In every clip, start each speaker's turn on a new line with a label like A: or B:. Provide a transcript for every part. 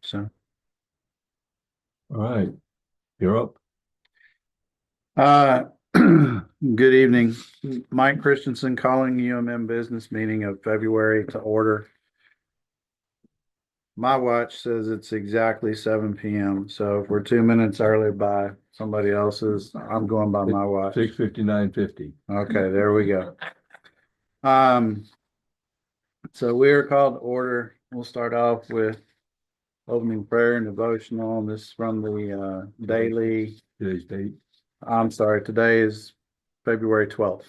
A: So,
B: All right, you're up.
A: uh, good evening. Mike Christensen calling UMM business meeting of February to order. My watch says it's exactly 7 p.m. So if we're 2 minutes early by somebody else's, I'm going by my watch.
B: 6:59:50.
A: Okay, there we go. Um, so we are called to order. We'll start off with opening prayer and devotional. This is from the daily.
B: Today's date.
A: I'm sorry, today is February 12th.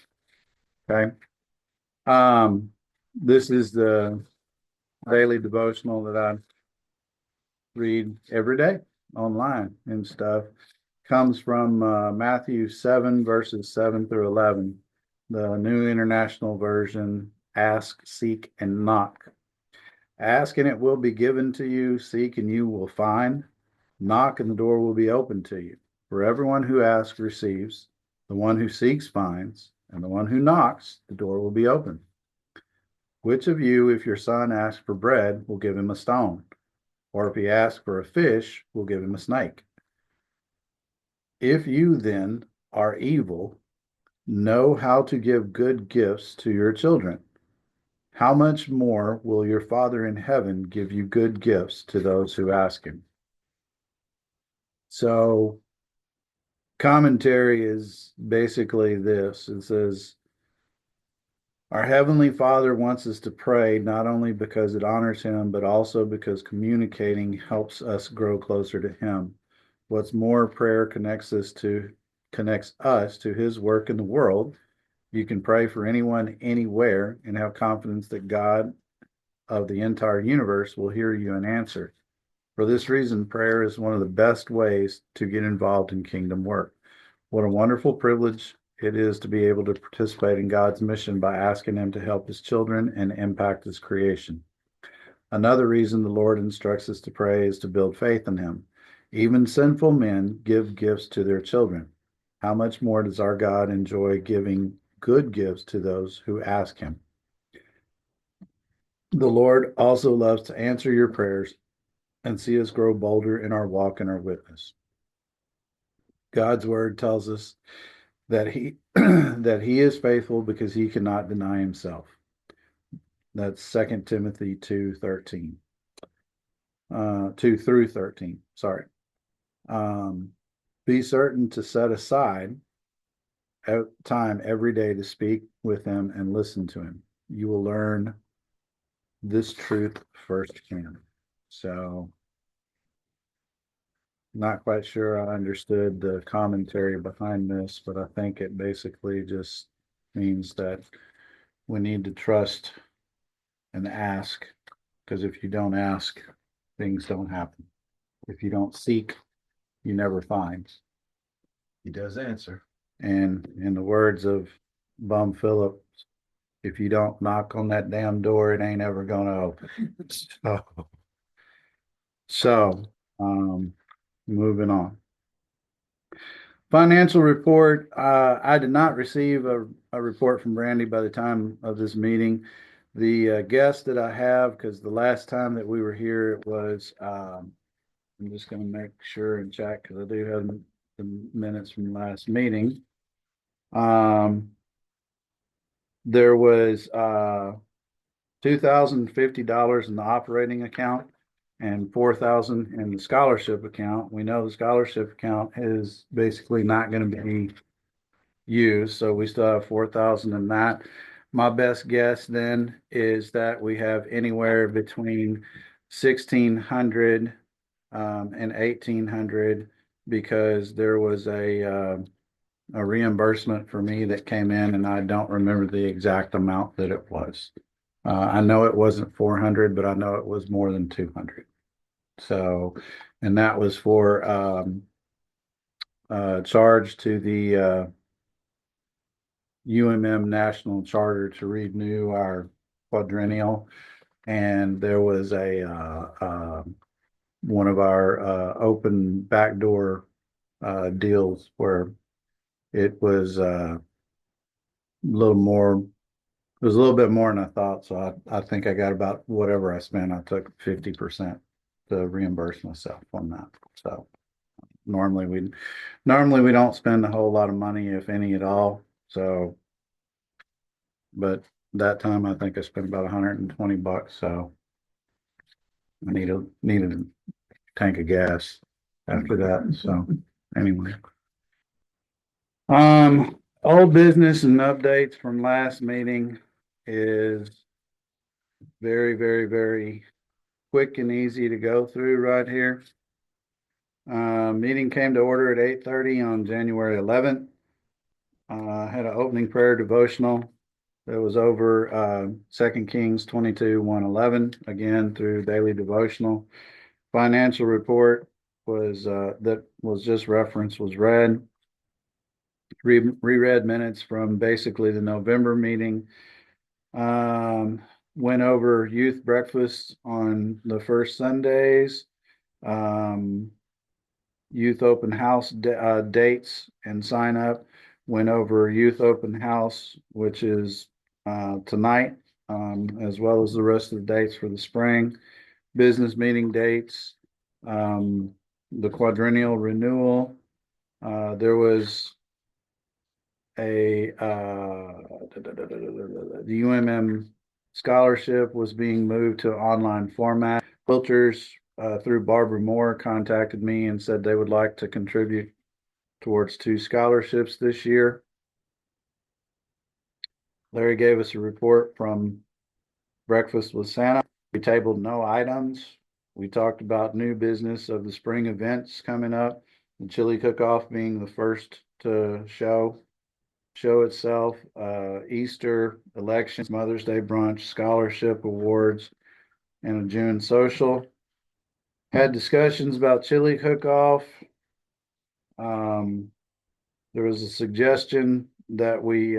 A: Okay. Um, this is the daily devotional that I read every day online and stuff. Comes from Matthew 7, verses 7 through 11, the New International Version. Ask, seek, and knock. Ask, and it will be given to you. Seek, and you will find. Knock, and the door will be opened to you. For everyone who asks receives, the one who seeks finds, and the one who knocks, the door will be opened. Which of you, if your son asks for bread, will give him a stone? Or if he asks for a fish, will give him a snake? If you then are evil, know how to give good gifts to your children, how much more will your Father in heaven give you good gifts to those who ask him? So, commentary is basically this. It says, our Heavenly Father wants us to pray not only because it honors Him, but also because communicating helps us grow closer to Him. What's more, prayer connects us to His work in the world. You can pray for anyone anywhere and have confidence that God of the entire universe will hear you and answer. For this reason, prayer is one of the best ways to get involved in kingdom work. What a wonderful privilege it is to be able to participate in God's mission by asking Him to help His children and impact His creation. Another reason the Lord instructs us to pray is to build faith in Him. Even sinful men give gifts to their children. How much more does our God enjoy giving good gifts to those who ask Him? The Lord also loves to answer your prayers and see us grow bolder in our walk and our witness. God's word tells us that that he is faithful because he cannot deny himself. That's 2 Timothy 2:13. 2 through 13. Sorry. Um, be certain to set aside time every day to speak with him and listen to him. You will learn this truth firsthand. So, not quite sure I understood the commentary behind this, but I think it basically just means that we need to trust and ask, because if you don't ask, things don't happen. If you don't seek, you never find.
B: He does answer.
A: And in the words of Bum Phillips, if you don't knock on that damn door, it ain't ever gonna open. So, so moving on. Financial report. I did not receive a report from Brandy by the time of this meeting. The guest that I have, because the last time that we were here, it was, I'm just going to make sure and check because I do have the minutes from the last meeting. Um, there was $2,050 in the operating account and 4,000 in the scholarship account. We know the scholarship account is basically not going to be used, so we still have 4,000 in that. My best guess then is that we have anywhere between 1,600 and 1,800 because there was a reimbursement for me that came in, and I don't remember the exact amount that it was. I know it wasn't 400, but I know it was more than 200. So, and that was for charge to the UMM National Charter to renew our quadrennial. And there was a one of our open backdoor deals where it was a little more, it was a little bit more than I thought. So I think I got about whatever I spent, I took 50%. to reimburse myself on that. So normally we don't spend a whole lot of money, if any at all. So, but that time I think I spent about $120. So I needed a tank of gas after that. So anyway. Old business and updates from last meeting is very, very, very quick and easy to go through right here. Meeting came to order at 8:30 on January 11th. Had an opening prayer devotional that was over 2 Kings 22:111, again through daily devotional. Financial report was that was just referenced, was read. Reread minutes from basically the November meeting. Went over youth breakfast on the first Sundays. Youth open house dates and sign up. Went over youth open house, which is tonight, as well as the rest of the dates for the spring. Business meeting dates, the quadrennial renewal. There was the UMM scholarship was being moved to online format. Filters through Barbara Moore contacted me and said they would like to contribute towards 2 scholarships this year. Larry gave us a report from Breakfast with Santa. We tabled no items. We talked about new business of the spring events coming up, the chili cook-off being the first to show itself, Easter, elections, Mother's Day brunch, scholarship awards, and a June social. Had discussions about chili cook-off. There was a suggestion that we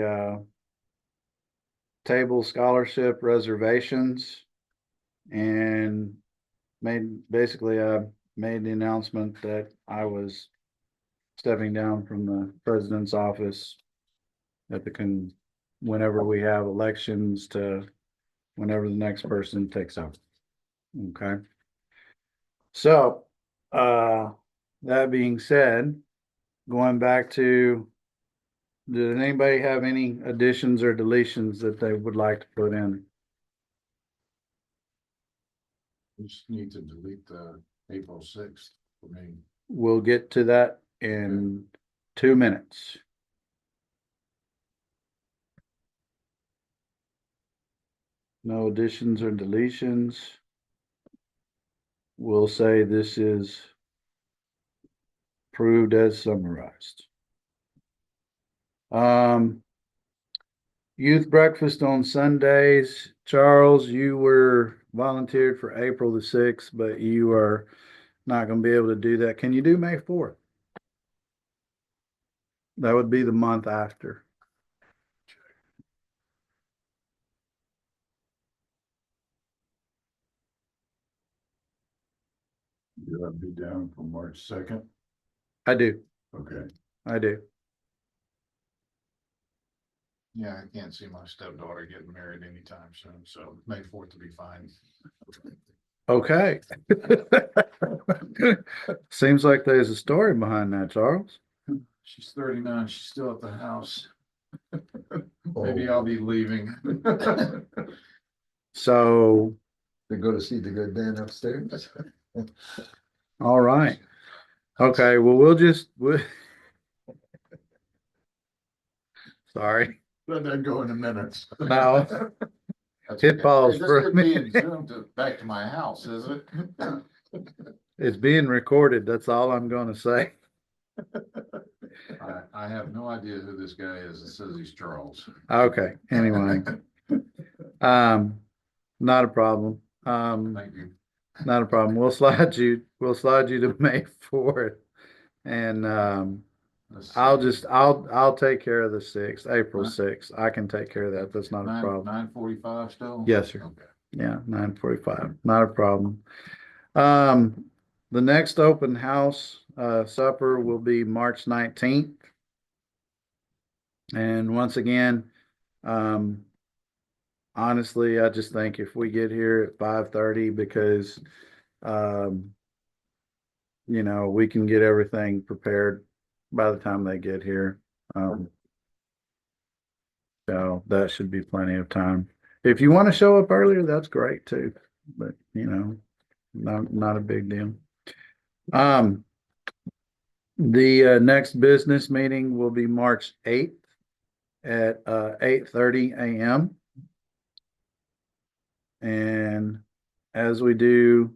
A: table scholarship reservations, and basically I made the announcement that I was stepping down from the president's office at whenever we have elections to whenever the next person takes over. Okay. So, that being said, going back to, did anybody have any additions or deletions that they would like to put in?
C: We just need to delete the April 6th for me.
A: We'll get to that in 2 minutes. No additions or deletions. We'll say this is approved as summarized. Youth breakfast on Sundays. Charles, you were volunteered for April the 6th, but you are not going to be able to do that. Can you do May 4th? That would be the month after.
C: You'll have to be down for March 2nd.
A: I do.
C: Okay.
A: I do.
C: Yeah, I can't see my stepdaughter getting married anytime soon, so May 4th will be fine.
A: Okay. Seems like there's a story behind that, Charles.
C: She's 39. She's still at the house. Maybe I'll be leaving.
A: So,
B: To go to see the good Dan upstairs.
A: all right. Okay, well, sorry.
C: Let that go in a minute.
A: No.
C: That's
A: Hit
C: okay.
A: pause
C: This
A: for a
C: could be
A: minute.
C: back to my house, is it?
A: It's being recorded. That's all I'm going to say.
C: I have no idea who this guy is. It says he's Charles.
A: Okay, anyway. Not a problem.
C: Thank you.
A: Not a problem. We'll slide you to May 4th. And I'll take care of the 6th, April 6th. I can take care of that. That's not a problem.
C: 9:45 still?
A: Yes, sir.
C: Okay.
A: Yeah, 9:45. Not a problem. The next open house supper will be March 19th. And once again, honestly, I just think if we get here at 5:30, because um, you know, we can get everything prepared by the time they get here. So that should be plenty of time. If you want to show up earlier, that's great too, but you know, not a big deal. Um, the next business meeting will be March 8th at 8:30 a.m. And as we do,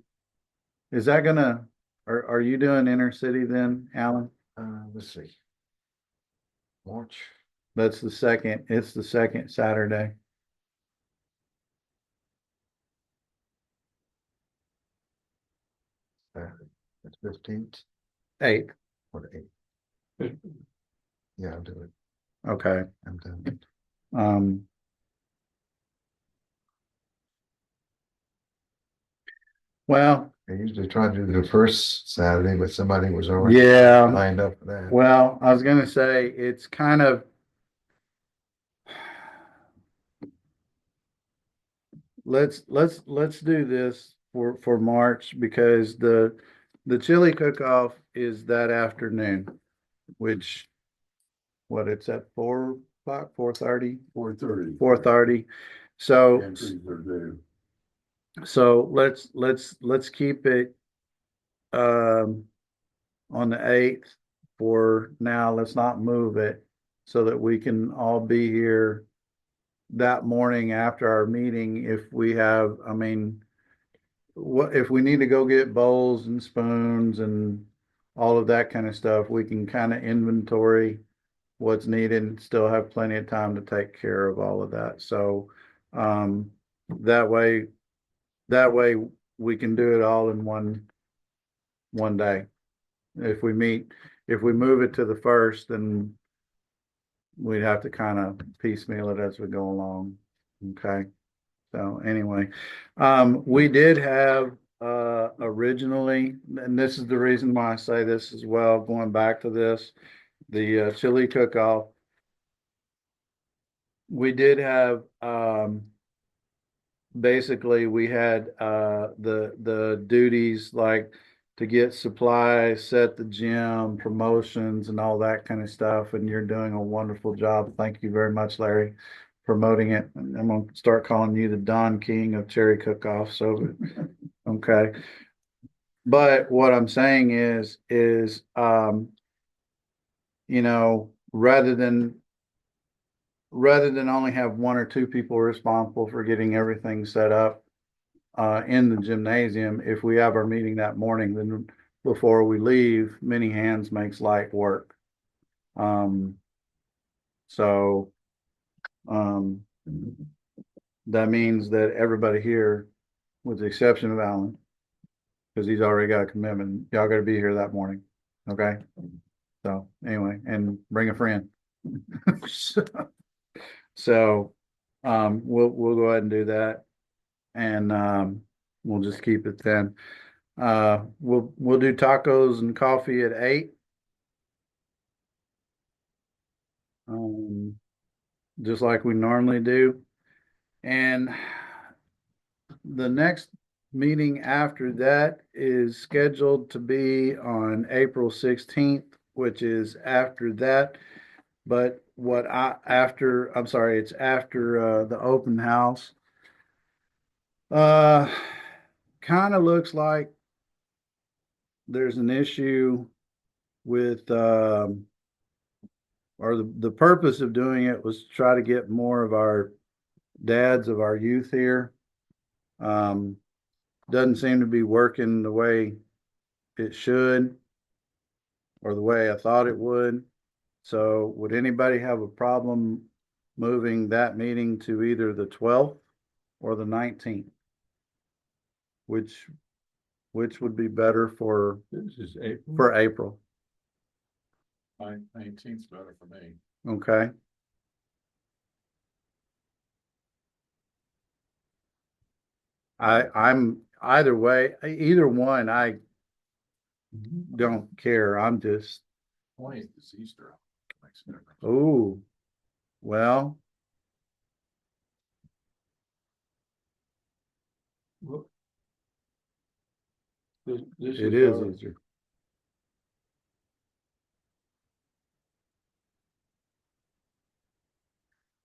A: is that gonna, are you doing inner city then, Alan?
B: Let's see. March,
A: That's it's the second Saturday.
B: it's 15th
A: 8th.
B: or 8th. Yeah, I'll do it.
A: Okay.
B: I'm done.
A: Um, well,
B: I usually try to do the first Saturday, but somebody was already
A: yeah,
B: lined up for that.
A: well, I was gonna say, it's kind of, let's do this for March because the chili cook-off is that afternoon, which what it's at 4 o'clock, 4:30,
D: 4:30.
A: 4:30. So
D: Entries are due.
A: so let's keep it on the 8th for now. Let's not move it so that we can all be here that morning after our meeting. If we have, I mean, what if we need to go get bowls and spoons and all of that kind of stuff, we can kind of inventory what's needed and still have plenty of time to take care of all of that. So um, that way we can do it all in one day. If we move it to the first, then we'd have to kind of piecemeal it as we go along. Okay. So anyway, we did have originally, and this is the reason why I say this as well, going back to this, the chili cook-off. We did have basically we had the duties like to get supplies, set the gym, promotions and all that kind of stuff, and you're doing a wonderful job. Thank you very much, Larry, promoting it. And I'm gonna start calling you the Don King of cherry cook-off. So okay. But what I'm saying is you know, rather than only have one or two people responsible for getting everything set up in the gymnasium, if we have our meeting that morning, then before we leave, many hands makes light work. So that means that everybody here, with the exception of Alan, because he's already got a commitment, y'all got to be here that morning. Okay. So anyway, and bring a friend. So we'll go ahead and do that, and we'll just keep it then. We'll do tacos and coffee at 8. Just like we normally do. And the next meeting after that is scheduled to be on April 16th, which is after that. But I'm sorry, it's after the open house. Kind of looks like there's an issue with or the purpose of doing it was to try to get more of our dads of our youth here. Doesn't seem to be working the way it should or the way I thought it would. So would anybody have a problem moving that meeting to either the 12th or the 19th? Which would be better for
D: This is April.
A: for April?
C: 19th better for me.
A: Okay. I'm either way, either one, I don't care. I'm just,
C: 20th is Easter. Makes a difference.
A: oh, well,
D: This
A: It is
D: our-
A: easier.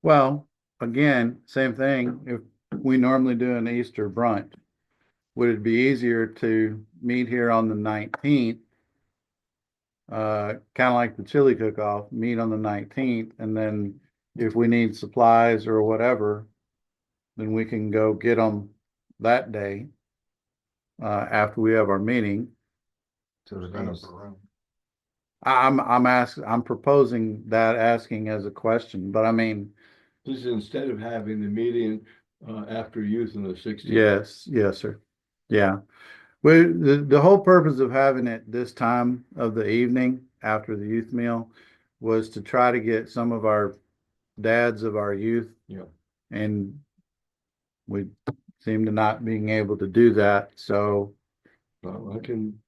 A: Well, again, same thing. If we normally do an Easter brunch, would it be easier to meet here on the 19th? Kind of like the chili cook-off, meet on the 19th, and then if we need supplies or whatever, then we can go get them that day, after we have our meeting.
B: So the
C: Set up
B: needs,
C: a room.
A: I'm proposing that, asking as a question, but I mean,
D: This is instead of having the meeting, after youth on the 16th.
A: yes, sir. Yeah. Well, the whole purpose of having it this time of the evening after the youth meal was to try to get some of our dads of our youth.
D: Yeah.
A: And we seem to not being able to do that. So,
D: I can,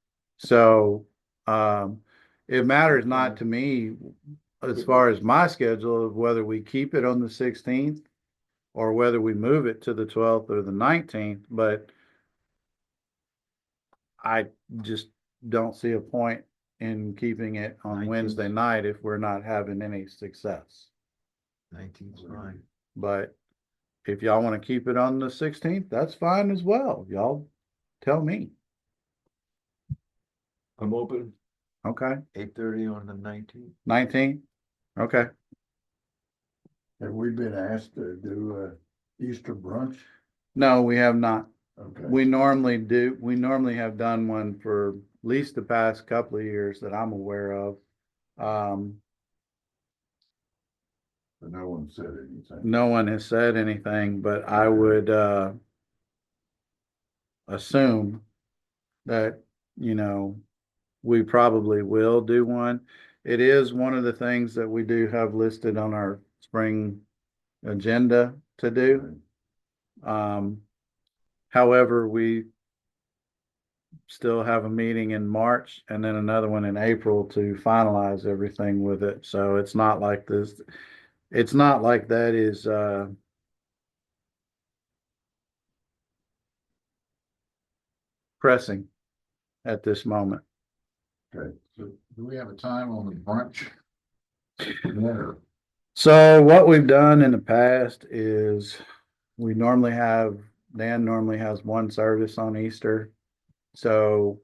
A: um, it matters not to me as far as my schedule of whether we keep it on the 16th or whether we move it to the 12th or the 19th, but I just don't see a point in keeping it on
B: 19th.
A: Wednesday night if we're not having any success.
B: 19th is fine.
A: But if y'all want to keep it on the 16th, that's fine as well. Y'all tell me.
D: I'm open.
A: Okay,
B: 8:30 on the 19th.
A: 19th? Okay.
D: Have we been asked to do a Easter brunch?
A: No, we have not.
D: Okay.
A: We normally do. We normally have done one for at least the past couple of years that I'm aware of.
D: But no one said anything.
A: No one has said anything, but I would, assume that, we probably will do one. It is one of the things that we do have listed on our spring agenda to do. However, we still have a meeting in March and then another one in April to finalize everything with it. So it's not like this, it's not like that is, pressing at this moment.
D: Okay.
C: So do we have a time on the brunch? Yeah.
A: So what we've done in the past is we normally have, Dan normally has one service on Easter. So,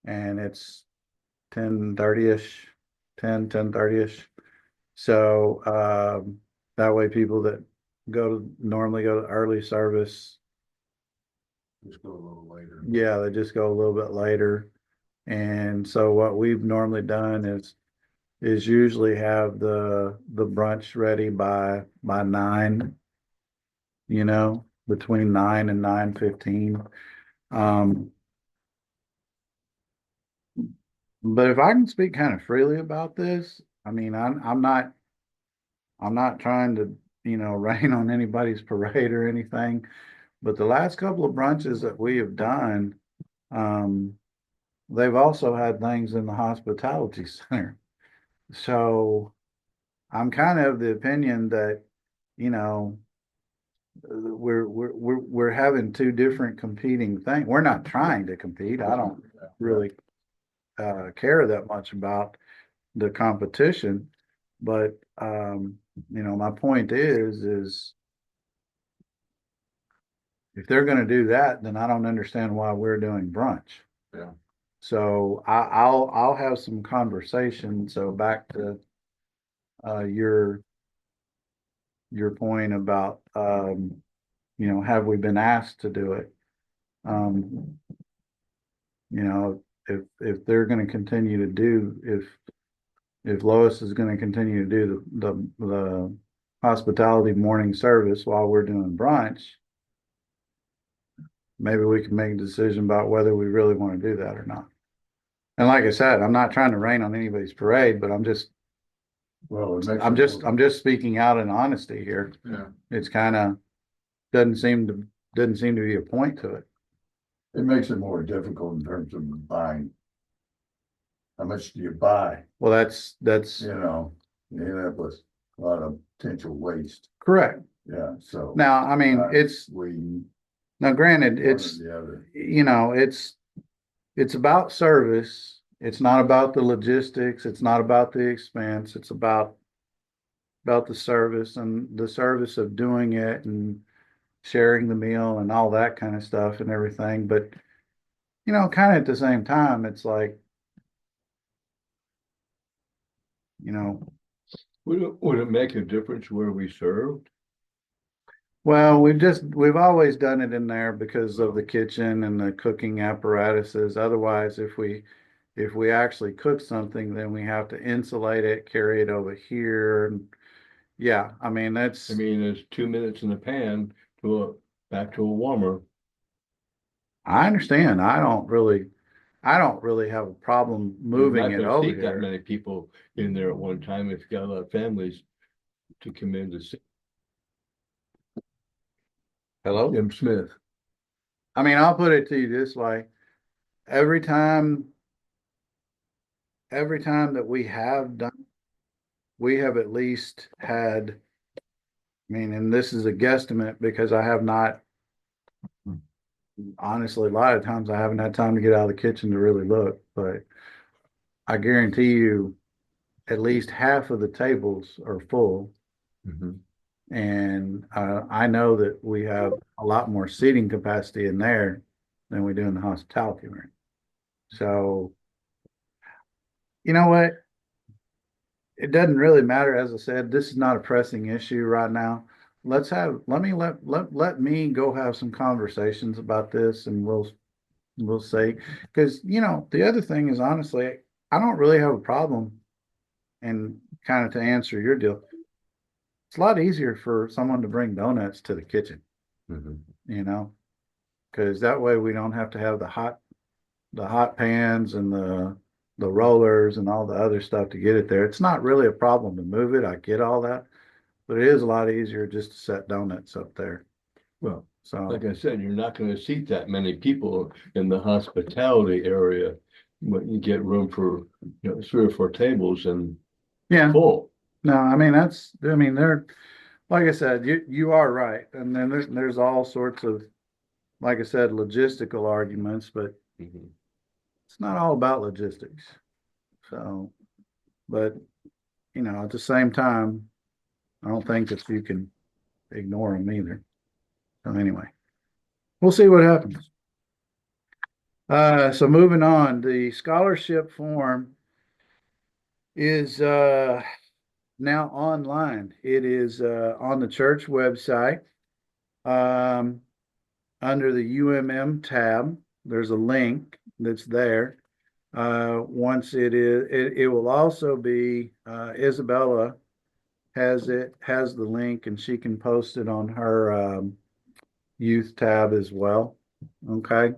A: and it's 10:30ish, 10:30ish. So, that way people that normally go to early service,
C: Just go a little later.
A: yeah, they just go a little bit later. And so what we've normally done is usually have the brunch ready by 9, between 9 and 9:15. But if I can speak kind of freely about this, I mean, I'm not trying to, rain on anybody's parade or anything. But the last couple of brunches that we have done, they've also had things in the hospitality center. So I'm kind of the opinion that, we're having two different competing things. We're not trying to compete. I don't really care that much about the competition. But my point is if they're gonna do that, then I don't understand why we're doing brunch.
C: Yeah.
A: So I'll have some conversation. So back to your point about have we been asked to do it? If they're gonna continue to do, if Lois is gonna continue to do the hospitality morning service while we're doing brunch, maybe we can make a decision about whether we really want to do that or not. And like I said, I'm not trying to rain on anybody's parade, but I'm just speaking out in honesty here.
C: Yeah.
A: It's kind of doesn't seem to be a point to it.
D: It makes it more difficult in terms of buying. How much do you buy?
A: Well, that's
D: You end up with a lot of potential waste.
A: correct.
D: Yeah, so.
A: Now, I mean,
D: uh,
A: it's
D: We.
A: now granted,
D: one or
A: it's
D: the other.
A: it's it's about service. It's not about the logistics. It's not about the expense. It's about the service and the service of doing it and sharing the meal and all that kind of stuff and everything. But, kind of at the same time, it's like, you know,
E: Would it make a difference where we served?
A: well, we've always done it in there because of the kitchen and the cooking apparatuses. Otherwise, if we actually cook something, then we have to insulate it, carry it over here. And yeah, I mean,
E: I mean, it's 2 minutes in the pan back to a warmer.
A: I understand. I don't really have a problem
E: You're
A: moving
E: not
A: it
E: gonna
A: over
E: seat that
A: here.
E: many people in there at one time if you got a lot of families to come in to see.
A: Hello?
E: Jim Smith.
A: I mean, I'll put it to you this way. Every time, every time that we have done, we have at least had, I mean, and this is a guesstimate because I have not, honestly, a lot of times I haven't had time to get out of the kitchen to really look, but I guarantee you at least half of the tables are full. And I know that we have a lot more seating capacity in there than we do in the hospitality room. So, you know what? It doesn't really matter. As I said, this is not a pressing issue right now. Let me go have some conversations about this and we'll see. Because, the other thing is honestly, I don't really have a problem. And kind of to answer your deal, it's a lot easier for someone to bring donuts to the kitchen, you know, because that way we don't have to have the hot pans and the rollers and all the other stuff to get it there. It's not really a problem to move it. I get all that, but it is a lot easier just to set donuts up there.
E: Well,
A: So,
E: like I said, you're not gonna seat that many people in the hospitality area. When you get room for, 3 or 4 tables and
A: yeah,
E: full.
A: no, I mean, they're, like I said, you are right. And then there's all sorts of, like I said, logistical arguments, but it's not all about logistics. So, but at the same time, I don't think that you can ignore them either. So anyway, we'll see what happens. So moving on, the scholarship form is now online. It is on the church website. Under the UMM tab, there's a link that's there. Once it will also be Isabella has the link and she can post it on her youth tab as well. Okay.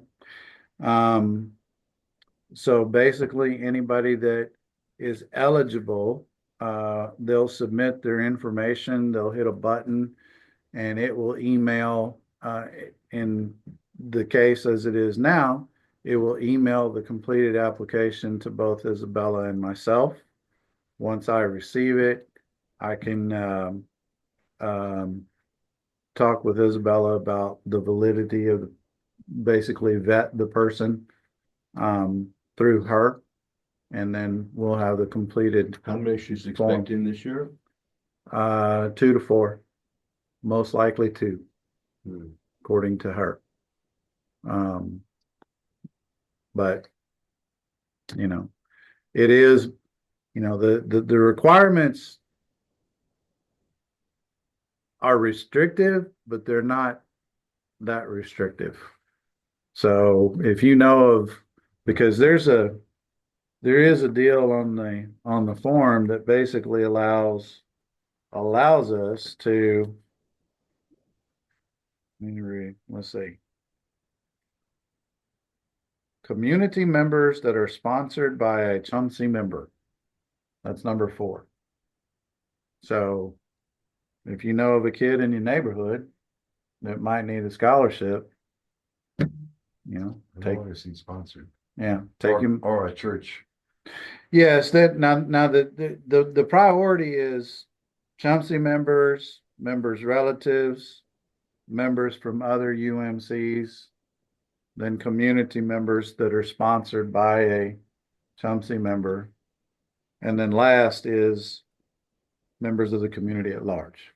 A: So basically anybody that is eligible, they'll submit their information, they'll hit a button and it will email, in the case as it is now, it will email the completed application to both Isabella and myself. Once I receive it, I can talk with Isabella about the validity of basically vet the person through her, and then we'll have the completed
E: How many she's expecting this year?
A: 2 to 4, most likely 2, according to her. But it is, the requirements are restrictive, but they're not that restrictive. So if you know of, because there is a deal on the form that basically allows us to, let's see, community members that are sponsored by a CHUMC member. That's number 4. So if you know of a kid in your neighborhood that might need a scholarship,
B: I've always seen sponsored.
A: take him
B: or a church.
A: Yes, that now the priority is CHUMC members, relatives, members from other UMCs then community members that are sponsored by a CHUMC member. And then last is members of the community at large.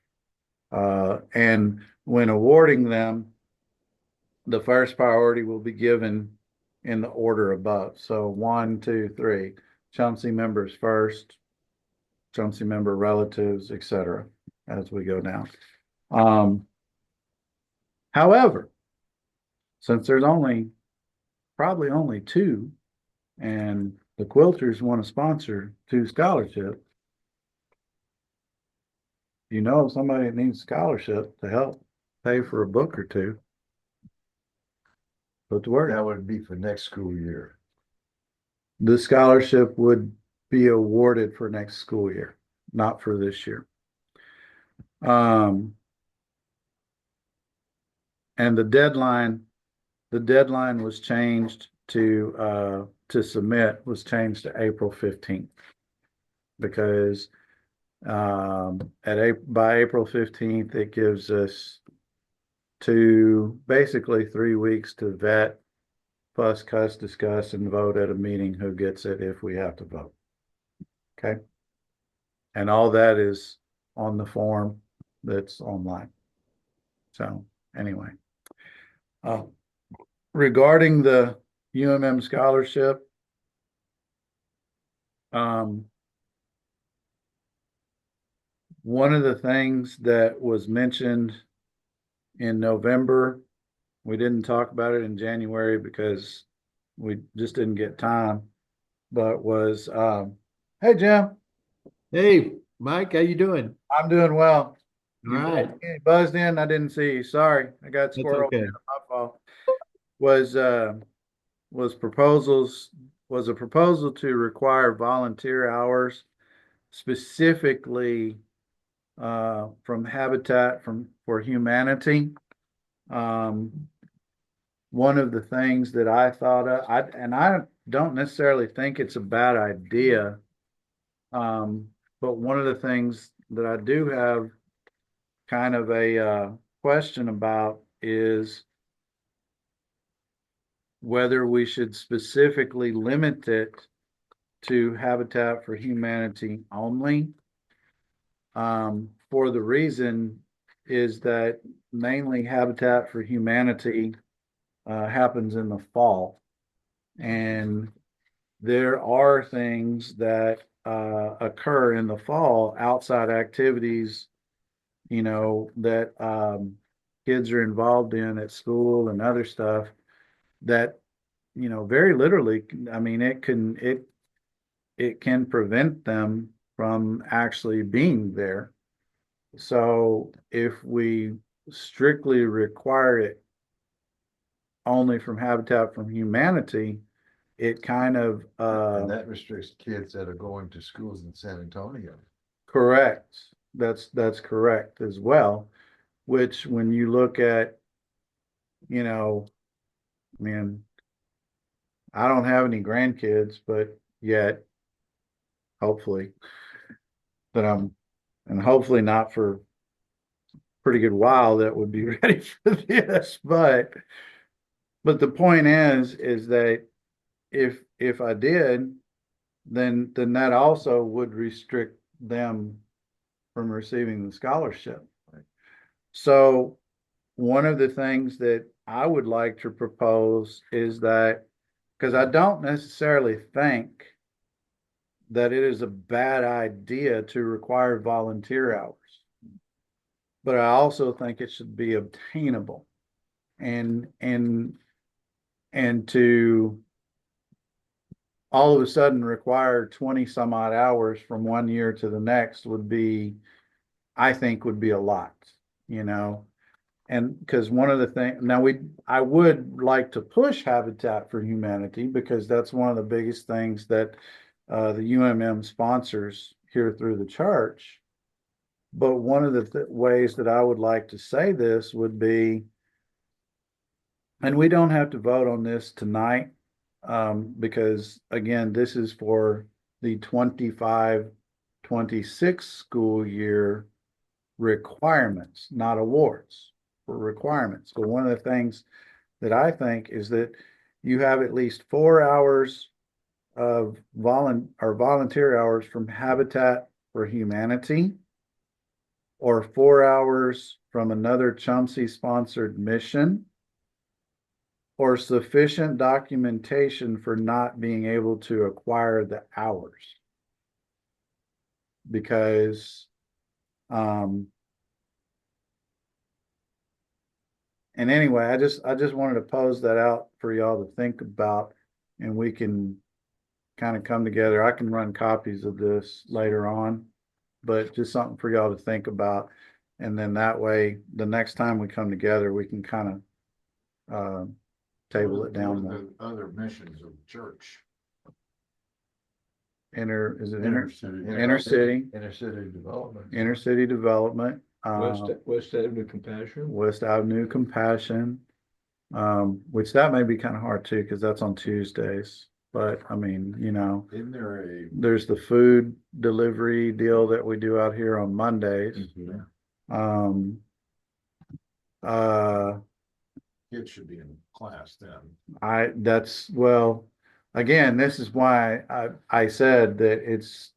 A: And when awarding them, the first priority will be given in the order above. So 1, 2, 3, CHUMC members first, CHUMC member relatives, etc., as we go down. However, since there's probably only 2, and the quilters want to sponsor 2 scholarships, you know, if somebody needs scholarship to help pay for a book or 2, put to work.
B: That would be for next school year.
A: The scholarship would be awarded for next school year, not for this year. And the deadline was changed to submit was changed to April 15th because by April 15th, it gives us basically 3 weeks to vet, cuss, discuss, and vote at a meeting who gets it if we have to vote. Okay. And all that is on the form that's online. So anyway, regarding the UMM scholarship, one of the things that was mentioned in November, we didn't talk about it in January because we just didn't get time, but was, hey, Jim,
F: Hey, Mike, how you doing?
A: I'm doing well.
F: All right.
A: You buzzed in, I didn't see you. Sorry, I got
F: That's
A: squirreled.
F: okay.
A: My fault. Was a proposal to require volunteer hours specifically from Habitat for Humanity. One of the things that I thought of, I don't necessarily think it's a bad idea, but one of the things that I do have kind of a question about is whether we should specifically limit it to Habitat for Humanity only. For the reason is that mainly Habitat for Humanity happens in the fall. And there are things that occur in the fall, outside activities, you know, that kids are involved in at school and other stuff that, you know, very literally, I mean, it can prevent them from actually being there. So if we strictly require it only from Habitat for Humanity, it kind of
B: And that restricts kids that are going to schools in San Antonio.
A: correct. That's correct as well. Which when you look at, you know, I mean, I don't have any grandkids, but yet hopefully and hopefully not for a pretty good while that would be ready for this. But the point is that if I did, then that also would restrict them from receiving the scholarship. So one of the things that I would like to propose is that, because I don't necessarily think that it is a bad idea to require volunteer hours, but I also think it should be obtainable, and to all of a sudden require 20 some odd hours from one year to the next I think would be a lot, you know. And because one of the things now I would like to push Habitat for Humanity because that's one of the biggest things that the UMM sponsors here through the church. But one of the ways that I would like to say this would be, and we don't have to vote on this tonight, because again, this is for the 25-26 school year requirements, not awards, for requirements. But one of the things that I think is that you have at least 4 hours of volunteer hours from Habitat for Humanity, or 4 hours from another CHUMC sponsored mission, or sufficient documentation for not being able to acquire the hours. Because, and anyway, I just wanted to pose that out for y'all to think about, and we can kind of come together. I can run copies of this later on, but just something for y'all to think about. And then that way, the next time we come together, we can kind of table it down.
C: What are the other missions of the church?
A: Is it inner
D: Inner
A: city,
B: Inner city development.
A: inner city development,
E: West Avenue Compassion.
A: West Avenue Compassion, which that may be kind of hard too, because that's on Tuesdays. But I mean,
C: Isn't there
A: there's the food delivery deal that we do out here on Mondays.
E: Mhm.
C: kids should be in class then?
A: Again, this is why I said that it's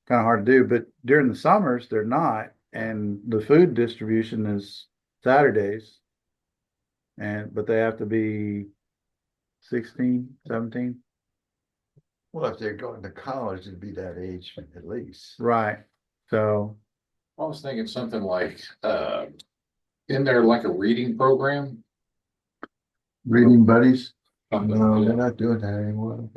A: kind of hard to do, but during the summers, they're not. And the food distribution is Saturdays. But they have to be 16, 17.
B: Well, if they're going to college, it'd be that age at least.
A: Right. So,
C: I was thinking something like, in there like a reading program?
D: Reading buddies.
B: No, they're not doing that anymore.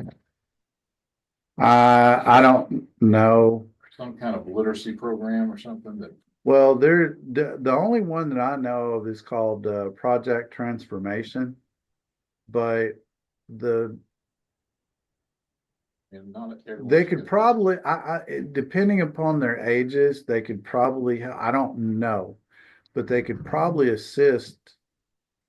A: I don't know.
C: Some kind of literacy program or something that,
A: Well, the only one that I know of is called Project Transformation, but
C: and not.
A: they could probably, depending upon their ages, they could probably, I don't know, but they could probably assist.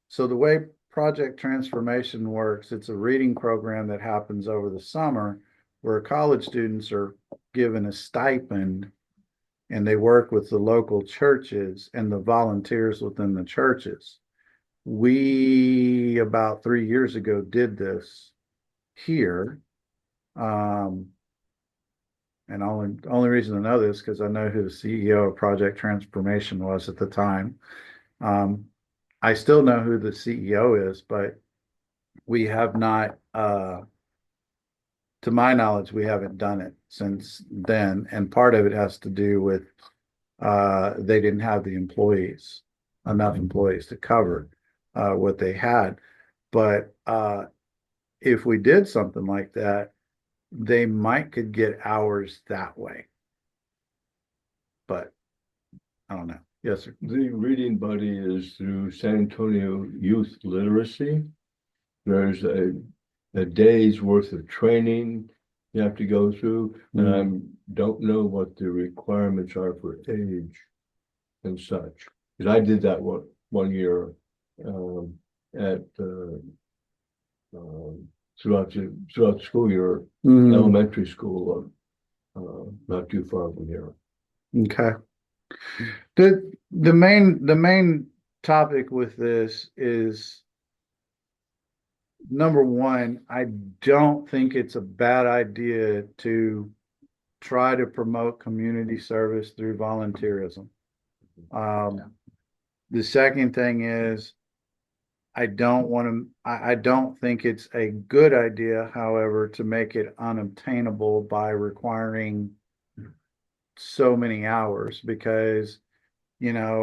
A: So the way Project Transformation works, it's a reading program that happens over the summer where college students are given a stipend, and they work with the local churches and the volunteers within the churches. We, about 3 years ago, did this here. And only reason I know this because I know who the CEO of Project Transformation was at the time. I still know who the CEO is, but we have not, to my knowledge, we haven't done it since then. And part of it has to do with they didn't have enough employees to cover what they had. But if we did something like that, they could get hours that way. But I don't know. Yes, sir.
E: The Reading Buddy is through San Antonio Youth Literacy. There's a day's worth of training you have to go through, and I don't know what the requirements are for age and such. Because I did that one year at throughout the school year, elementary school, not too far from here.
A: Okay. The main topic with this is, number one, I don't think it's a bad idea to try to promote community service through volunteerism. The second thing is, I don't think it's a good idea, however, to make it unobtainable by requiring so many hours, because, if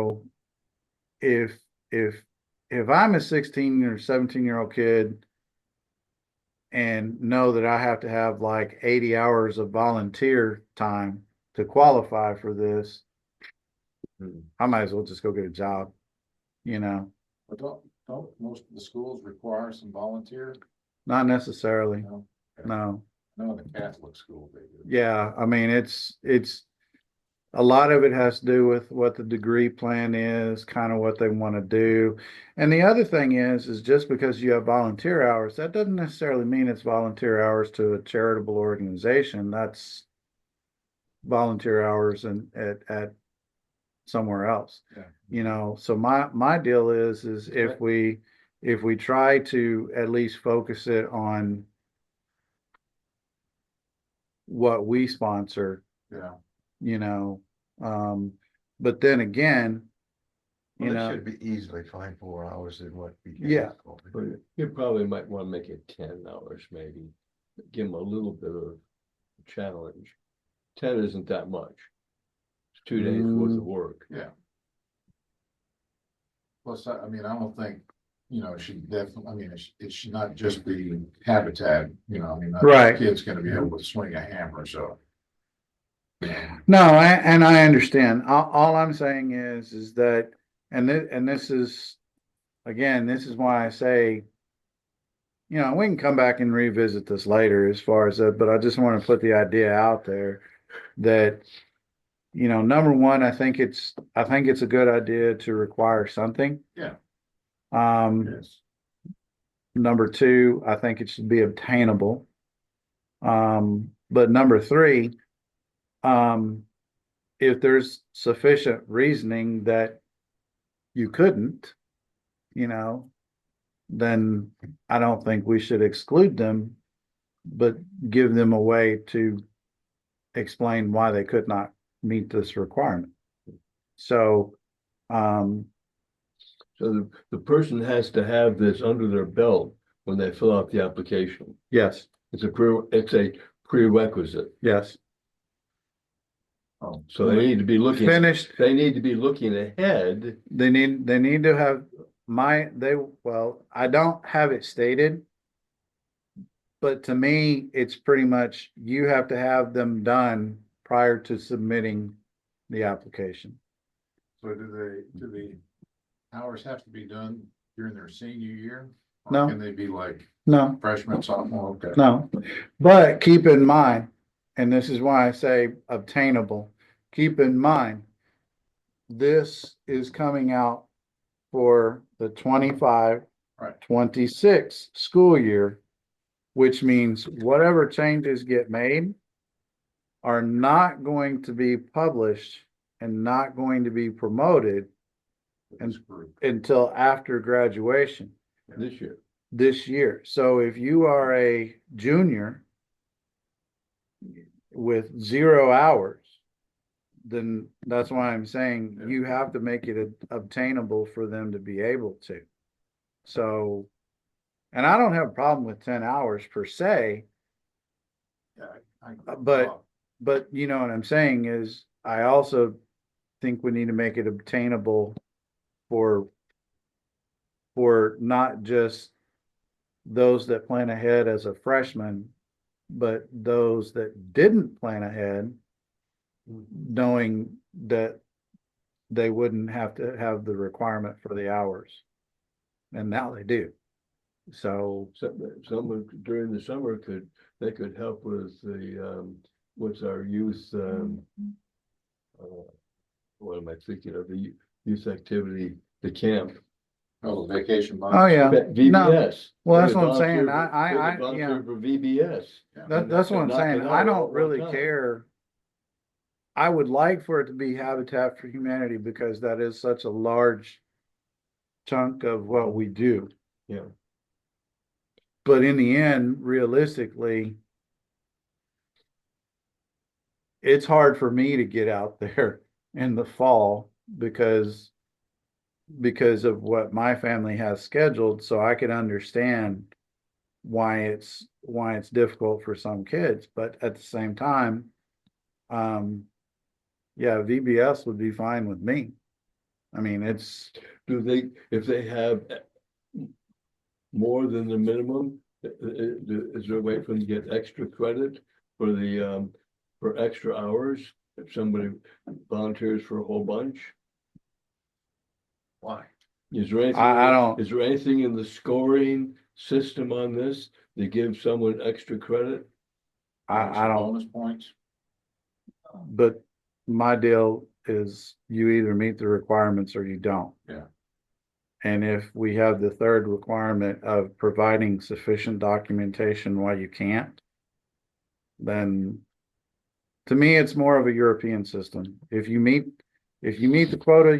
A: I'm a 16 or 17-year-old kid and know that I have to have like 80 hours of volunteer time to qualify for this, I might as well just go get a job,
C: But don't most of the schools require some volunteer?
A: Not necessarily.
C: No.
A: No.
C: I know in the Catholic school they do.
A: Yeah, I mean, it's a lot of it has to do with what the degree plan is, kind of what they want to do. And the other thing is just because you have volunteer hours, that doesn't necessarily mean it's volunteer hours to a charitable organization. That's volunteer hours at somewhere else.
C: Yeah.
A: So my deal is if we if we try to at least focus it on what we sponsor,
C: Yeah.
A: you know, but then again, you
B: Well, it
A: know,
B: should be easily 5 4 hours in what we.
A: Yeah.
E: But you probably might want to make it 10 hours, maybe. Give them a little bit of challenge. 10 isn't that much. It's 2 days worth of work.
C: Yeah. Plus, I mean, I don't think, it should definitely, I mean, it should not just be habitat, I mean, not
A: Right.
C: every kid's gonna be able to swing a hammer, so.
A: no, and I understand. All I'm saying is that, and this is, again, this is why I say, we can come back and revisit this later as far as that, but I just want to put the idea out there that, number one, I think it's a good idea to require something.
C: Yeah.
A: Yes. Number two, I think it should be obtainable. But number three, if there's sufficient reasoning that you couldn't, then I don't think we should exclude them, but give them a way to explain why they could not meet this requirement. So,
E: So the person has to have this under their belt when they fill out the application.
A: yes,
E: It's a prerequisite.
A: yes.
C: Oh,
E: So they need to be looking,
A: Finished,
E: they need to be looking ahead.
A: they need to have I don't have it stated. But to me, it's pretty much, you have to have them done prior to submitting the application.
C: So do the hours have to be done during their senior year? Or
A: No.
C: Can they be like
A: No,
C: freshmen, sophomore? Okay.
A: no, but keep in mind, and this is why I say obtainable, keep in mind, this is coming out for the 25,
C: Right.
A: 26 school year, which means whatever changes get made are not going to be published and not going to be promoted
C: This group.
A: until after graduation
E: This year.
A: So if you are a junior with 0 hours, then that's why I'm saying you have to make it obtainable for them to be able to. So, and I don't have a problem with 10 hours per se,
C: Yeah,
A: but you know what I'm saying is I also think we need to make it obtainable for not just those that plan ahead as a freshman, but those that didn't plan ahead, knowing that they wouldn't have to have the requirement for the hours. And now they do. So,
E: Someone during the summer could help with the, what's our youth, what am I thinking of, the youth activity, the camp.
C: Oh, vacation months.
A: oh yeah,
E: VBS.
A: well, that's
E: They
A: what I'm saying.
E: volunteer- they volunteer for VBS.
A: that's what I'm
E: knock
A: saying.
E: it
A: I
E: out
A: don't
E: all at one
A: really
E: time.
A: care. I would like for it to be Habitat for Humanity because that is such a large chunk of what we do.
E: Yeah.
A: But in the end, realistically, it's hard for me to get out there in the fall because of what my family has scheduled. So I can understand why it's difficult for some kids, but at the same time, yeah, VBS would be fine with me. I mean, it's,
E: If they have more than the minimum, is there a way for them to get extra credit for the, for extra hours? If somebody volunteers for a whole bunch?
C: Why?
E: Is there anything?
A: I don't-
E: Is there anything in the scoring system on this that gives someone extra credit?
A: I don't,
C: Bonus points.
A: but my deal is you either meet the requirements or you don't.
C: Yeah.
A: And if we have the third requirement of providing sufficient documentation why you can't, then to me, it's more of a European system. If you meet the quota,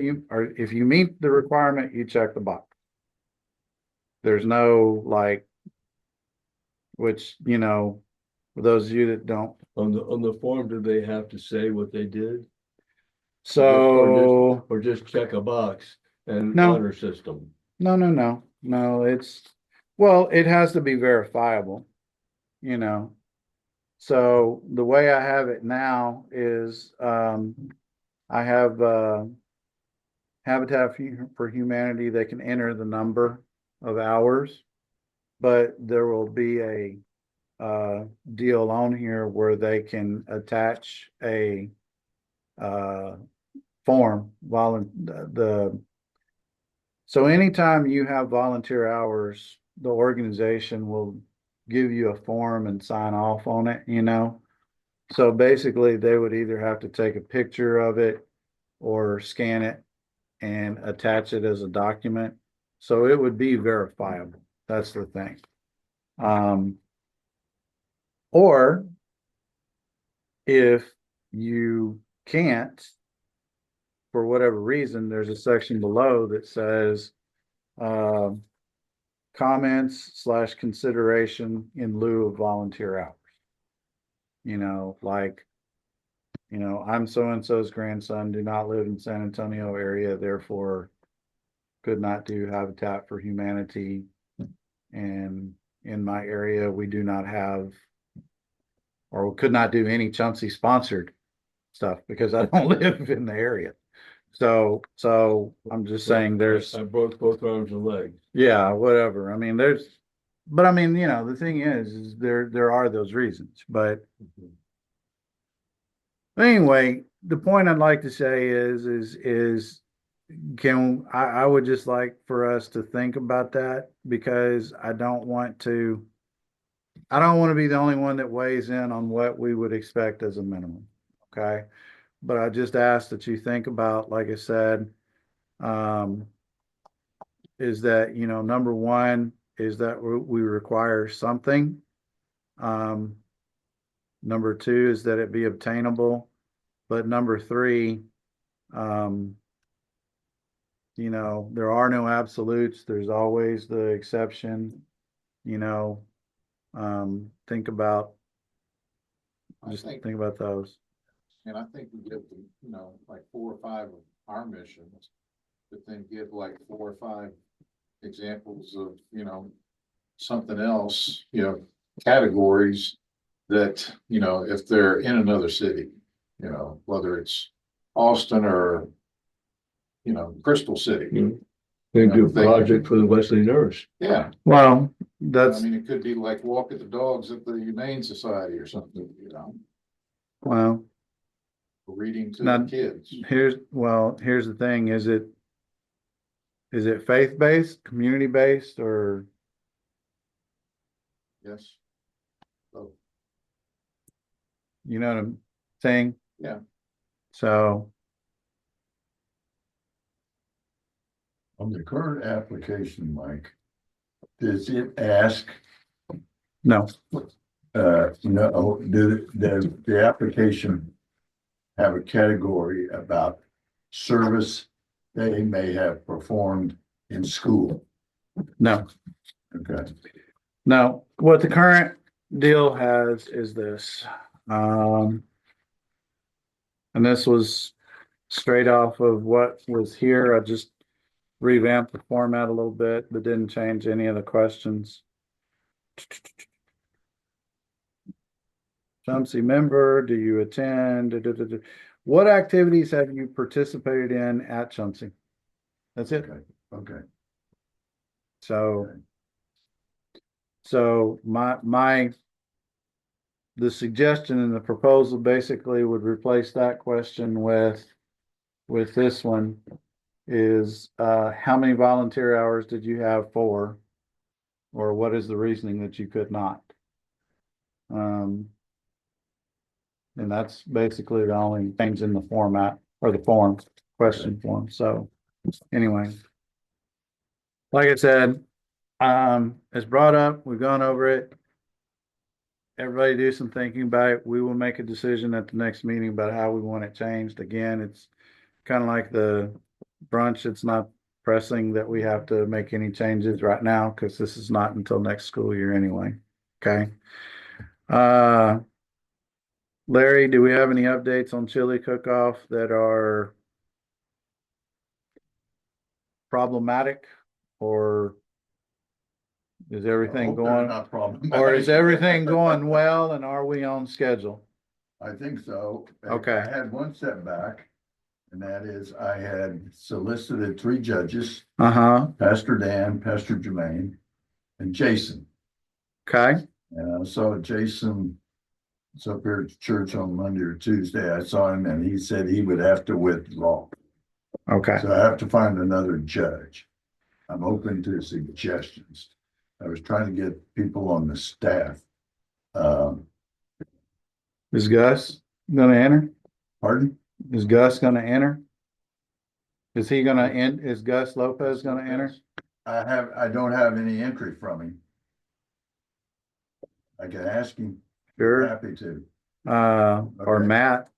A: if you meet the requirement, you check the box. There's no like, which, for those of you that don't,
E: On the form, do they have to say what they did?
A: so,
E: Or just check a box and
A: No.
E: honor system?
A: no, well, it has to be verifiable, you know. So the way I have it now is, I have, Habitat for Humanity, they can enter the number of hours, but there will be a deal on here where they can attach a form so anytime you have volunteer hours, the organization will give you a form and sign off on it, So basically they would either have to take a picture of it or scan it and attach it as a document. So it would be verifiable. That's the thing. Or if you can't, for whatever reason, there's a section below that says, comments/consideration in lieu of volunteer hours. Like, I'm so-and-so's grandson, do not live in San Antonio area, therefore could not do Habitat for Humanity. And in my area, we do not have, or could not do any CHUMC sponsored stuff because I don't live in the area. So I'm just saying there's,
E: I broke both arms and legs.
A: yeah, whatever. I mean, but I mean, the thing is there are those reasons, but anyway, the point I'd like to say is I would just like for us to think about that because I don't want to be the only one that weighs in on what we would expect as a minimum. Okay. But I just ask that you think about, like I said, is that, number one is that we require something. Number two is that it be obtainable. But number three, there are no absolutes. There's always the exception, think about think about those.
C: And I think we give them, like 4 or 5 of our missions, but then give like 4 or 5 examples of, something else, categories that, if they're in another city, whether it's Austin or, Crystal City.
E: They do a project for the Wesley nurse.
C: Yeah,
A: Well,
C: I
A: that's,
C: mean, it could be like walk at the dogs at the Humane Society or something,
A: well,
C: reading to
A: Now,
C: the kids.
A: here's the thing. Is it faith-based, community-based, or,
C: Yes. So,
A: you know what I'm saying?
C: Yeah.
A: So,
D: On the current application, Mike, does it ask,
A: no,
D: no, the application have a category about service they may have performed in school?
A: no.
D: Okay,
A: No, what the current deal has is this. And this was straight off of what was here. I just revamped the format a little bit, but didn't change any of the questions. CHUMC member, do you attend? What activities have you participated in at CHUMC? That's it.
D: okay.
A: So the suggestion and the proposal basically would replace that question with this one is, how many volunteer hours did you have for, or what is the reasoning that you could not? And that's basically the only things in the format or the form, question form. So anyway, like I said, it's brought up, we've gone over it. Everybody do some thinking about it. We will make a decision at the next meeting about how we want it changed. Again, it's kind of like the brunch. It's not pressing that we have to make any changes right now, because this is not until next school year anyway. Okay. Larry, do we have any updates on chili cook-off that are problematic, or is everything going,
D: Not problem.
A: or is everything going well, and are we on schedule?
D: I think so.
A: Okay.
D: I had one setback, and that is I had solicited 3 judges, Pastor Dan, Pastor Jermaine, and Jason.
A: Okay,
D: And I saw Jason, it's up here at church on Monday or Tuesday. I saw him and he said he would have to withdraw.
A: okay,
D: So I have to find another judge. I'm open to suggestions. I was trying to get people on the staff.
A: is Gus gonna enter?
D: Pardon?
A: Is Gus gonna enter? Is he gonna end, is Gus Lopez gonna enter?
D: I don't have any entry from him. I can ask him.
A: Sure,
D: Happy to.
A: or
D: Okay.
A: Matt?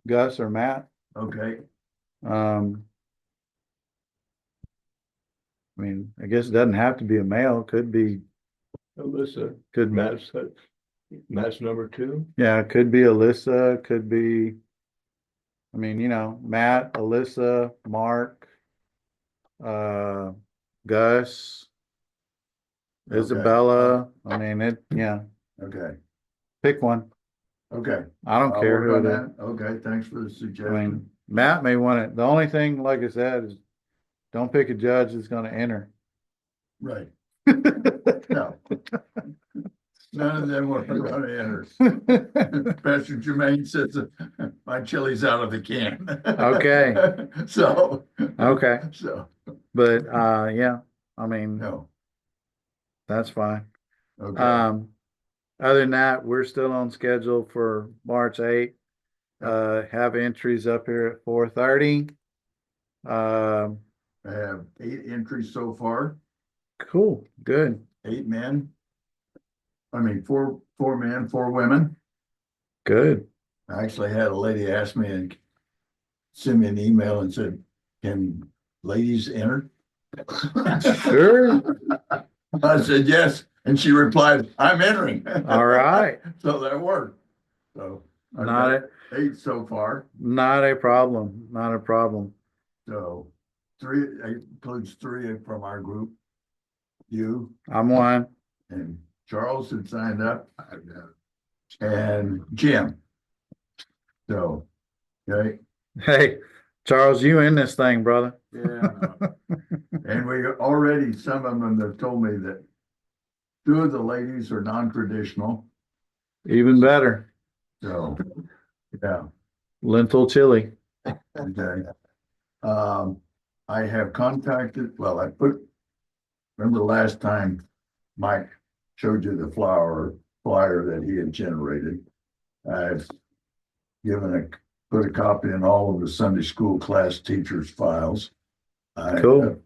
A: Gus or Matt?
D: Okay.
A: I mean, I guess it doesn't have to be a male, could be,
E: Alyssa,
A: could,
E: Matt's number 2.
A: yeah, it could be Alyssa, could be, I mean, you know, Matt, Alyssa, Mark, Gus,
D: Okay.
A: Isabella, I mean, yeah,
D: Okay.
A: pick one.
D: Okay.
A: I don't
D: I'll
A: care
D: work
A: who
D: on
A: it is.
D: that. Okay, thanks for the
A: I
D: suggestion.
A: mean, Matt may want it. The only thing, like I said, is don't pick a judge that's gonna enter.
D: Right. No. None of them were gonna enter. Pastor Jermaine says my chili's out of the can.
A: Okay.
D: So.
A: Okay.
D: So,
A: But, yeah, I mean,
D: no,
A: that's fine.
D: okay,
A: Other than that, we're still on schedule for March 8th. Have entries up here at 4:30.
D: I have 8 entries so far,
A: Cool, good,
D: 8 men. I mean, four men, 4 women.
A: good.
D: I actually had a lady ask me and send me an email and said, can ladies enter?
A: Sure.
D: I said, yes, and she replied, I'm entering.
A: All right.
D: So that worked. So I've
A: Not
D: got
A: a,
D: 8 so far,
A: not a problem, not a problem.
D: so 3, includes 3 from our group. You
A: I'm one.
D: and Charles had signed up. And Jim. So, okay,
A: Hey, Charles, you in this thing, brother.
C: Yeah.
D: and we already, some of them have told me that 2 of the ladies are non-traditional,
A: Even better.
D: so, yeah,
A: Lentil chili.
D: okay. I have contacted, well, remember last time Mike showed you the flyer that he had generated. I've put a copy in all of the Sunday school class teachers' files. I
A: Cool.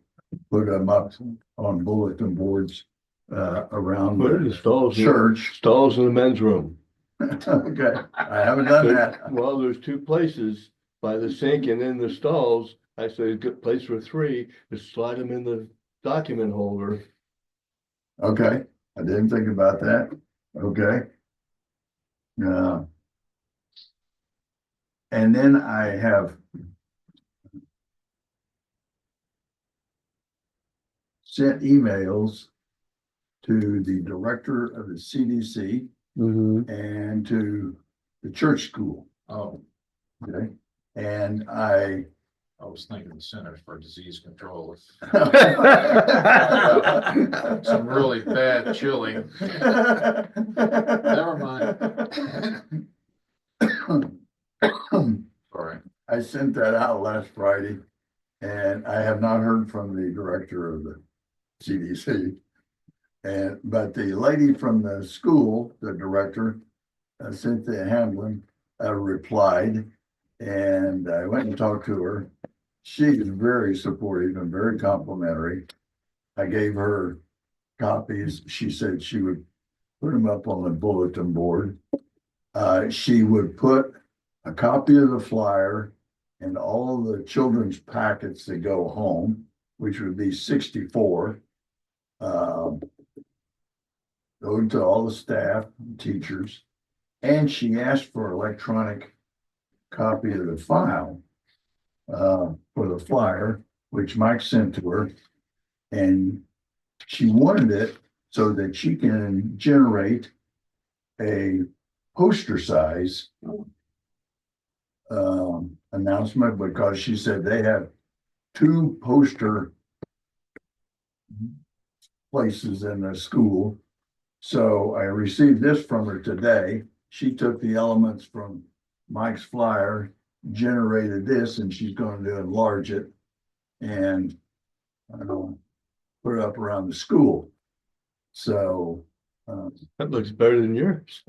D: put them up on bulletin boards around
E: What are the
D: the
E: stalls?
D: church.
E: Stalls in the men's room.
D: Okay, I haven't done that.
E: Well, there's 2 places by the sink and in the stalls. I said, a good place for 3, just slide them in the document holder.
D: Okay, I didn't think about that. Okay. And then I have sent emails to the director of the CDC and to the church school.
C: Oh,
D: Okay, and I
C: was thinking the Centers for Disease Control.
D: Some
C: Some really bad chili. Never
D: mind.
C: Sorry.
D: I sent that out last Friday and I have not heard from the director of the CDC. But the lady from the school, the director, Cynthia Hamlin, replied, and I went and talked to her. She's very supportive and very complimentary. I gave her copies. She said she would put them up on the bulletin board. She would put a copy of the flyer and all the children's packets that go home, which would be 64. Go to all the staff, teachers, and she asked for electronic copy of the file for the flyer, which Mike sent to her. And she wanted it so that she can generate a poster size announcement, because she said they have 2 poster places in the school. So I received this from her today. She took the elements from Mike's flyer, generated this, and she's going to enlarge it and put it up around the school. So
E: That looks better than yours.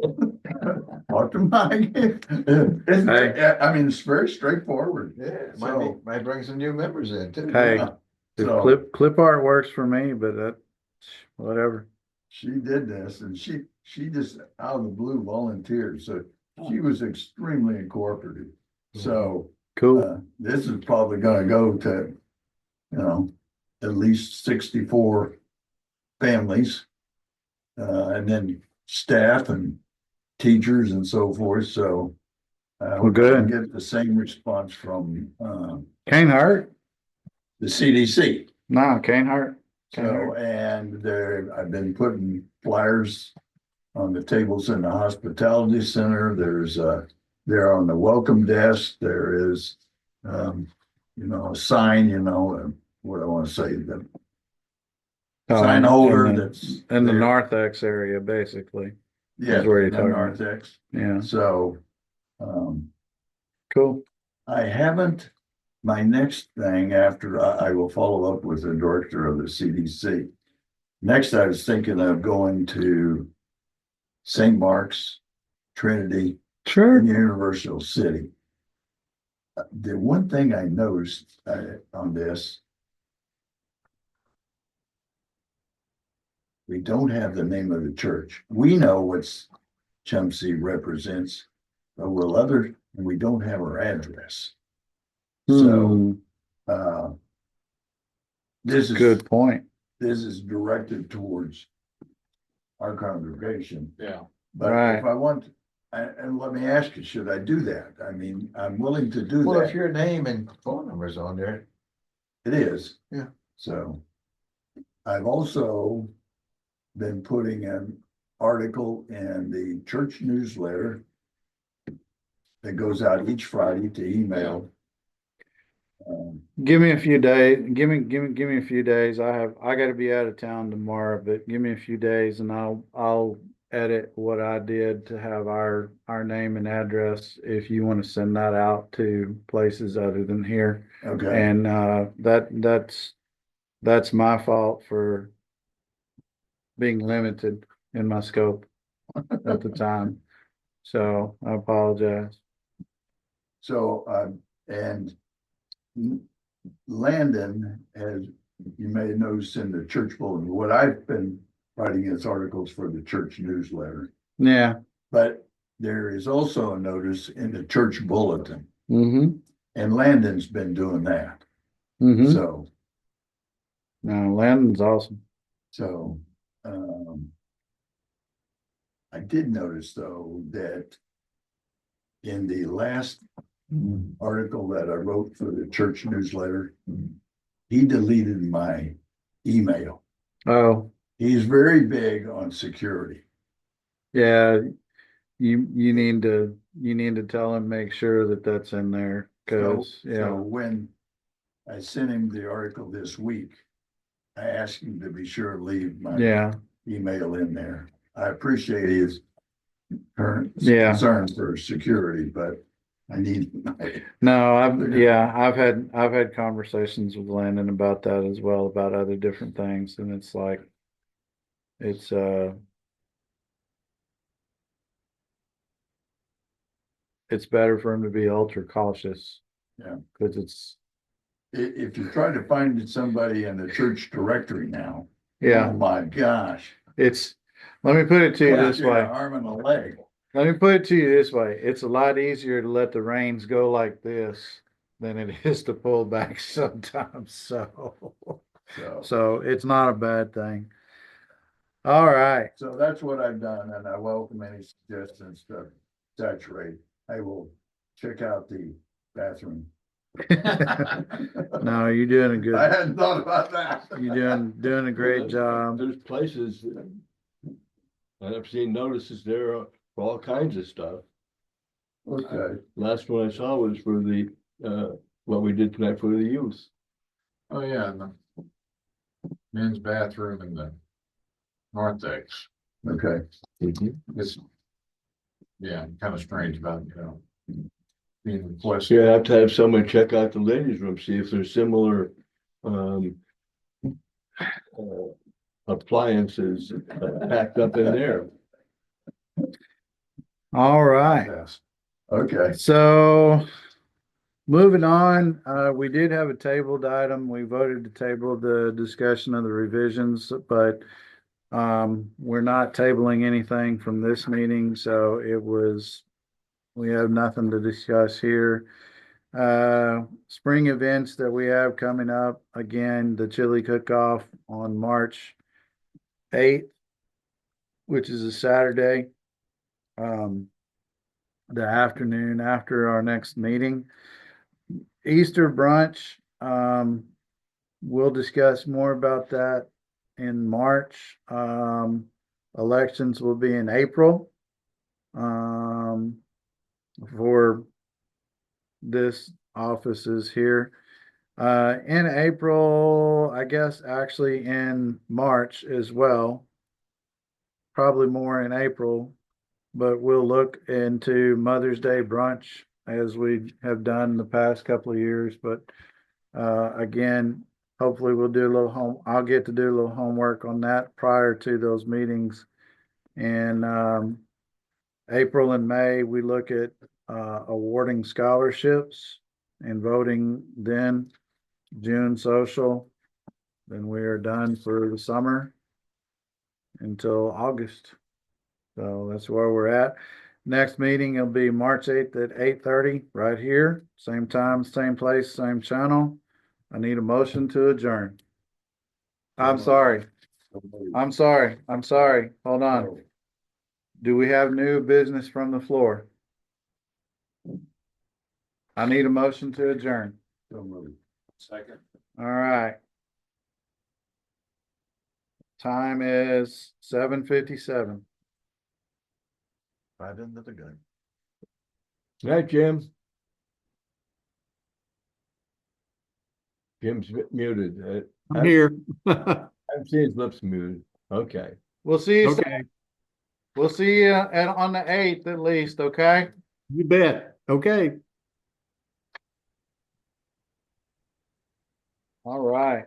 D: talk to Mike. I mean, it's very straightforward.
B: Yeah,
D: So-
B: might bring some new members in too.
A: Hey,
D: Yeah.
A: the
D: So
A: clip art works for me, but that, whatever.
D: she did this, and she just out of the blue volunteered. So she was extremely cooperative. So
A: Cool.
D: this is probably gonna go to, at least 64 families. And then staff and teachers and so forth, so.
A: Well, good.
D: Get the same response from,
A: Can't hurt.
D: the CDC.
A: No, can't hurt.
D: So, and I've been putting flyers on the tables in the hospitality center. There's there on the welcome desk, there is, a sign, what I want to say, the sign holder
A: in the-
D: that's.
A: In the
D: there.
A: narthex area, basically.
D: Yeah,
A: is where you're
D: the
A: talking about.
D: narthex.
A: Yeah,
D: So,
A: cool.
D: I haven't, my next thing after I will follow up with the director of the CDC. Next, I was thinking of going to St. Mark's, Trinity,
A: Sure.
D: and Universal City. The one thing I noticed on this, we don't have the name of the church. We know what's CHUMC represents, but we don't have our address. So,
A: Hmm,
D: this is
A: good point.
D: this is directed towards our congregation.
C: Yeah.
D: But
A: Right.
D: if I want, and let me ask you, should I do that? I mean, I'm willing to do
B: Well, if
D: that.
B: your name and phone number's on there,
D: It is.
B: Yeah.
D: So I've also been putting an article in the church newsletter that goes out each Friday to email.
A: Give me a few days. Give me a few days. I gotta be out of town tomorrow, but give me a few days and I'll edit what I did to have our name and address if you want to send that out to places other than here.
D: Okay,
A: And that's my fault for being limited in my scope at the time. So I apologize.
D: so, and Landon has, you may have noticed in the church bulletin, what I've been writing is articles for the church newsletter.
A: Yeah.
D: But there is also a notice in the church bulletin,
A: Mm-hmm.
D: and Landon's been doing that.
A: Mm-hmm.
D: So,
A: No, Landon's awesome.
D: so, I did notice though that in the last article that I wrote for the church newsletter, he deleted my email.
A: Oh,
D: He's very big on security.
A: yeah. You need to tell him, make sure that that's in there, cause,
D: So
A: yeah,
D: when I sent him the article this week, I asked him to be sure to leave my
A: yeah,
D: email in there. I appreciate his current
A: Yeah.
D: concern for security, but I need.
A: no, I've had conversations with Landon about that as well, about other different things, and it's like, it's, it's better for him to be ultra cautious.
D: Yeah.
A: Cause it's,
D: If you try to find somebody in the church directory now.
A: yeah,
D: Oh my gosh.
A: it's, let me put it to you
D: Cost
A: this
D: you an
A: way.
D: arm and a leg.
A: Let me put it to you this way. It's a lot easier to let the reins go like this than it is to pull back sometimes, so.
D: So,
A: So it's not a bad thing. All right.
D: so that's what I've done, and I welcome any suggestions to saturate. I will check out the bathroom.
A: No, you're doing a
D: I
A: good,
D: hadn't thought about that.
A: you're doing a great job.
E: There's places, and I've seen notices there for all kinds of stuff.
D: Okay,
E: Last one I saw was for the, what we did tonight for the youth.
C: Oh, yeah, and the men's bathroom in the narthex.
D: okay.
C: It's, yeah, kind of strange about, being
E: So
C: requested.
E: you have to have someone check out the ladies' room, see if there's similar, appliances packed up in there.
A: All right.
D: Yes. Okay,
A: So moving on, we did have a tabled item. We voted to table the discussion of the revisions, but we're not tabling anything from this meeting, so we have nothing to discuss here. Spring events that we have coming up, again, the chili cook-off on March 8th, which is a Saturday. The afternoon after our next meeting. Easter brunch, we'll discuss more about that in March. Elections will be in April. For this office is here. In April, I guess actually in March as well. Probably more in April, but we'll look into Mother's Day brunch as we have done the past couple of years. But again, hopefully we'll do a little I'll get to do a little homework on that prior to those meetings. And April and May, we look at awarding scholarships and voting then. June social. Then we are done for the summer until August. So that's where we're at. Next meeting will be March 8th at 8:30 right here. Same time, same place, same channel. I need a motion to adjourn. I'm sorry. I'm sorry. Hold on. Do we have new business from the floor? I need a motion to adjourn.
D: so moved.
C: Second.
A: All right. Time is 7:57.
B: Right into the gun.
E: Right, Jim? Jim's muted.
F: I'm here.
E: I've seen his lips muted. Okay.
A: We'll see you.
F: Okay,
A: We'll see you on the 8th at least, okay?
F: you bet. Okay.
A: All right.